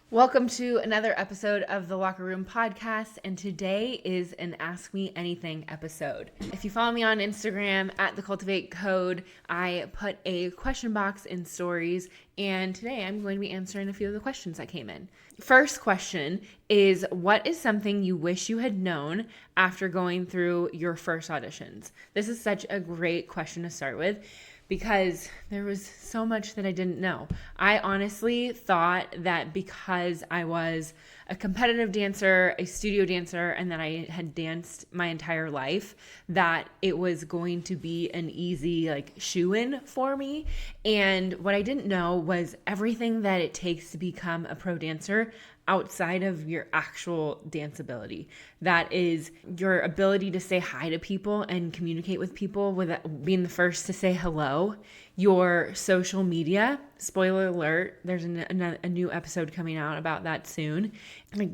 Welcome to another episode of the Locker Room Podcast, and today is an Ask Me Anything episode. If you follow me on Instagram at the Cultivate Code, I put a question box in stories, and today I'm going to be answering a few of the questions that came in. First question is, what is something you wish you had known after going through your first auditions? This is such a great question to start with, because there was so much that I didn't know. I honestly thought that because I was a competitive dancer, a studio dancer, and that I had danced my entire life, that it was going to be an easy shoe-in for me. And what I didn't know was everything that it takes to become a pro dancer outside of your actual dance ability. That is your ability to say hi to people and communicate with people without being the first to say hello. Your social media, spoiler alert, there's a new episode coming out about that soon.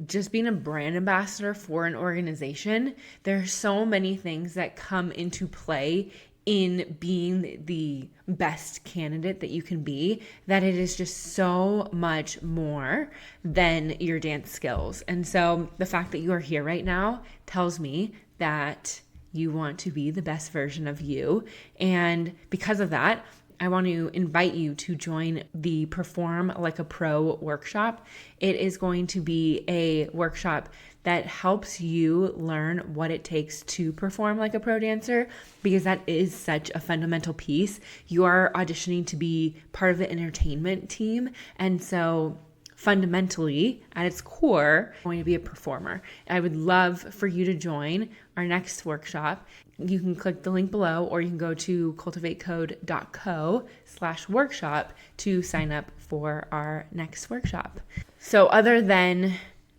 Just being a brand ambassador for an organization, there's so many things that come into play in being the best candidate that you can be, that it is just so much more than your dance skills. And so the fact that you are here right now tells me that you want to be the best version of you. And because of that, I want to invite you to join the Perform Like a Pro workshop. It is going to be a workshop that helps you learn what it takes to perform like a pro dancer, because that is such a fundamental piece. You are auditioning to be part of the entertainment team, and so fundamentally, at its core, going to be a performer. I would love for you to join our next workshop. You can click the link below, or you can go to cultivatecode.co/workshop to sign up for our next workshop. So other than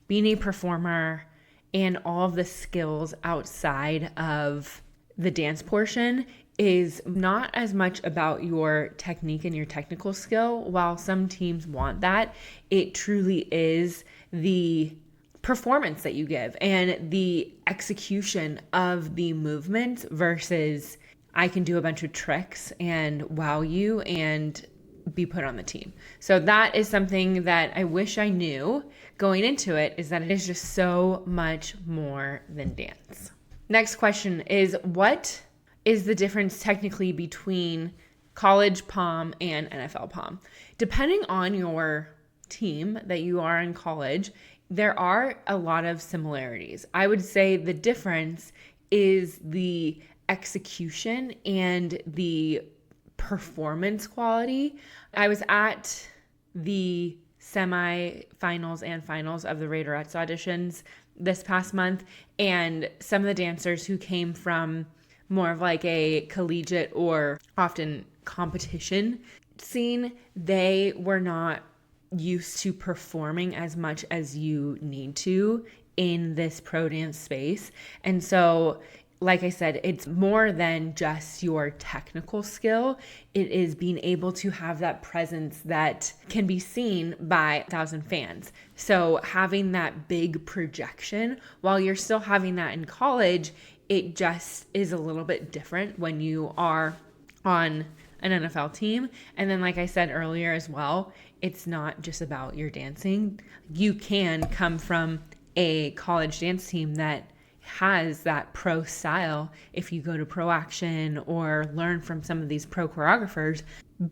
being a performer and all of the skills outside of the dance portion is not as much about your technique and your technical skill. While some teams want that, it truly is the performance that you give and the execution of the movement versus I can do a bunch of tricks and wow you and be put on the team. So that is something that I wish I knew going into it, is that it is just so much more than dance. Next question is, what is the difference technically between college pom and NFL pom? Depending on your team that you are in college, there are a lot of similarities. I would say the difference is the execution and the performance quality. I was at the semi-finals and finals of the Raiderettes auditions this past month, and some of the dancers who came from more of a collegiate or often competition scene, they were not used to performing as much as you need to in this pro dance space. And so, like I said, it's more than just your technical skill. It is being able to have that presence that can be seen by 1,000 fans. So having that big projection, while you're still having that in college, it just is a little bit different when you are on an NFL team. And then, like I said earlier as well, it's not just about your dancing. You can come from a college dance team that has that pro style if you go to Pro Action or learn from some of these pro choreographers.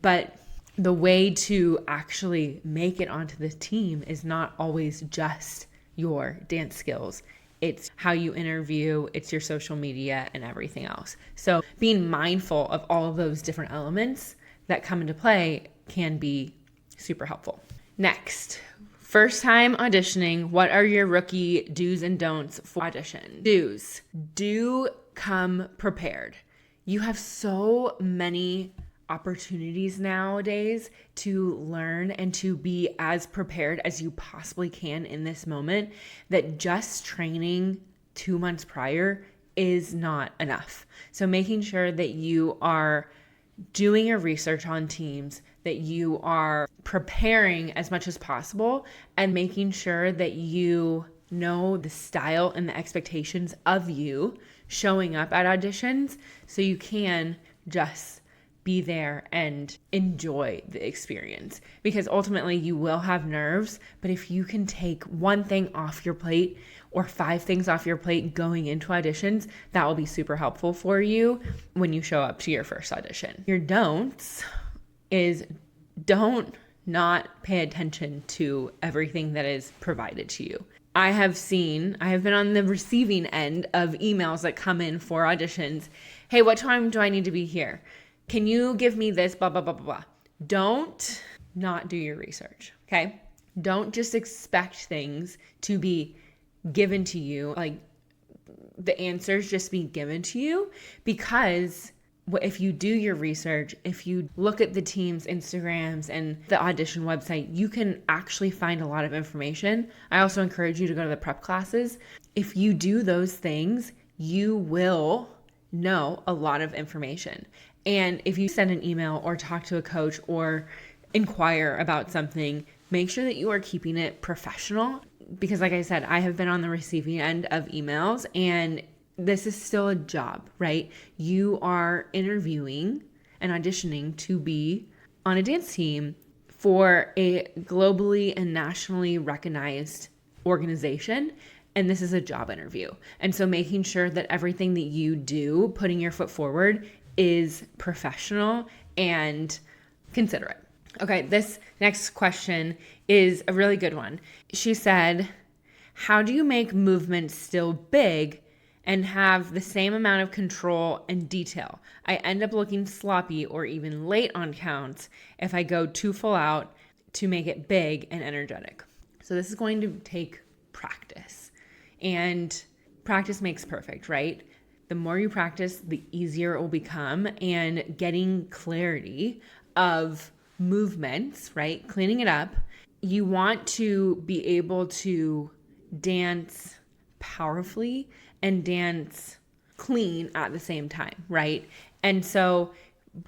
But the way to actually make it onto the team is not always just your dance skills. It's how you interview, it's your social media and everything else. So being mindful of all of those different elements that come into play can be super helpful. Next, first time auditioning, what are your rookie do's and don'ts for audition? Do's, do come prepared. You have so many opportunities nowadays to learn and to be as prepared as you possibly can in this moment, that just training 2 months prior is not enough. So making sure that you are doing your research on teams, that you are preparing as much as possible, and making sure that you know the style and the expectations of you showing up at auditions so you can just be there and enjoy the experience, because ultimately you will have nerves. But if you can take one thing off your plate or 5 things off your plate going into auditions, that will be super helpful for you when you show up to your first audition. Your don'ts is don't not pay attention to everything that is provided to you. I have been on the receiving end of emails that come in for auditions. Hey, what time do I need to be here? Can you give me this, blah, blah, blah, blah, blah. Don't not do your research, okay? Don't just expect things to be given to you, like the answers just be given to you, because if you do your research, if you look at the team's Instagrams and the audition website, you can actually find a lot of information. I also encourage you to go to the prep classes. If you do those things, you will know a lot of information. And if you send an email or talk to a coach or inquire about something, make sure that you are keeping it professional. Because like I said, I have been on the receiving end of emails, and this is still a job, right? You are interviewing and auditioning to be on a dance team for a globally and nationally recognized organization. And this is a job interview. And so making sure that everything that you do, putting your foot forward, is professional and considerate. Okay, this next question is a really good one. She said, how do you make movements still big and have the same amount of control and detail? I end up looking sloppy or even late on counts if I go too full out to make it big and energetic. So this is going to take practice, and practice makes perfect, right? The more you practice, the easier it will become, and getting clarity of movements, right? Cleaning it up. You want to be able to dance powerfully and dance clean at the same time, right? And so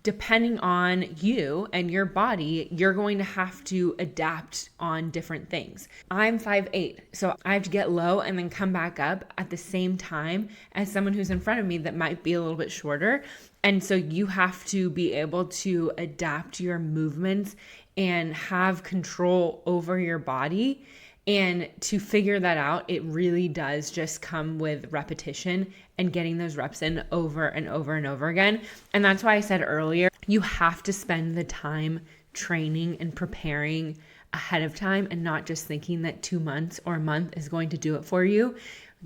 depending on you and your body, you're going to have to adapt on different things. I'm 5'8", so I have to get low and then come back up at the same time as someone who's in front of me that might be a little bit shorter. And so you have to be able to adapt your movements and have control over your body. And to figure that out, it really does just come with repetition and getting those reps in over and over and over again. And that's why I said earlier, you have to spend the time training and preparing ahead of time, and not just thinking that 2 months or a month is going to do it for you.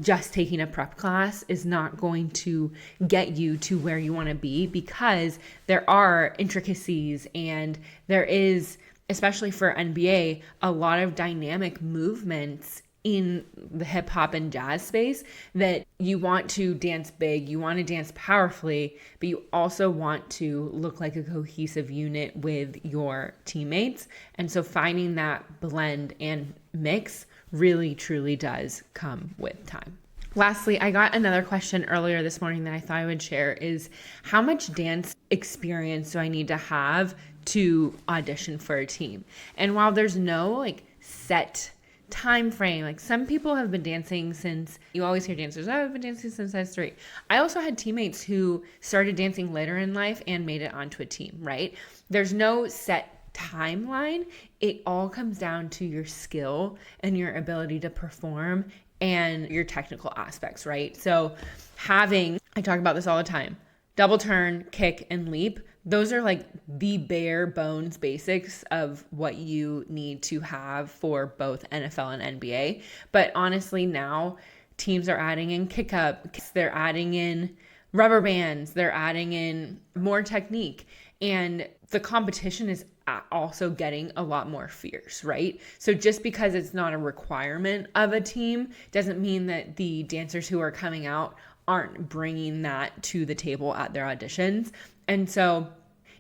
Just taking a prep class is not going to get you to where you want to be, because there are intricacies, and there is, especially for NBA, a lot of dynamic movements in the hip hop and jazz space that you want to dance big, you want to dance powerfully, but you also want to look like a cohesive unit with your teammates. And so finding that blend and mix really truly does come with time. Lastly, I got another question earlier this morning that I thought I would share is, how much dance experience do I need to have to audition for a team? And while there's no like set time frame, like some people have been dancing since, you always hear dancers, I've been dancing since I was 3. I also had teammates who started dancing later in life and made it onto a team, right? There's no set timeline. It all comes down to your skill and your ability to perform and your technical aspects, right? So I talk about this all the time, double turn, kick, and leap. Those are like the bare bones basics of what you need to have for both NFL and NBA. But honestly, now teams are adding in kick up, they're adding in rubber bands, they're adding in more technique. And the competition is also getting a lot more fierce, right? So just because it's not a requirement of a team doesn't mean that the dancers who are coming out aren't bringing that to the table at their auditions. And so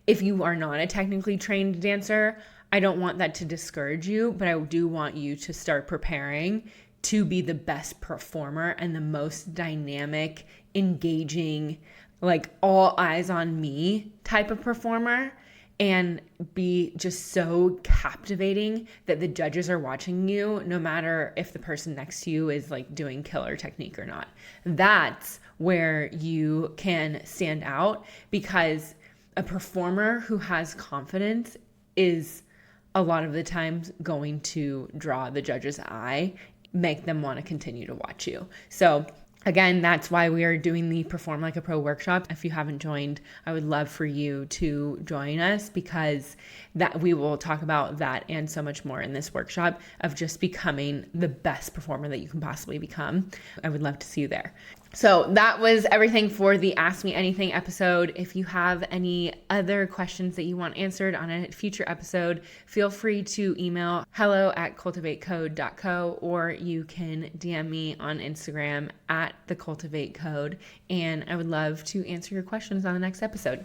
if you are not a technically trained dancer, I don't want that to discourage you, but I do want you to start preparing to be the best performer and the most dynamic, engaging, like all eyes on me type of performer, and be just so captivating that the judges are watching you, no matter if the person next to you is like doing killer technique or not. That's where you can stand out, because a performer who has confidence is a lot of the times going to draw the judge's eye, make them want to continue to watch you. So again, that's why we are doing the Perform Like a Pro workshop. If you haven't joined, I would love for you to join us, because that we will talk about that and so much more in this workshop of just becoming the best performer that you can possibly become. I would love to see you there. So that was everything for the Ask Me Anything episode. If you have any other questions that you want answered on a future episode, feel free to email hello@cultivatecode.co, or you can DM me on Instagram @thecultivatecode, and I would love to answer your questions on the next episode.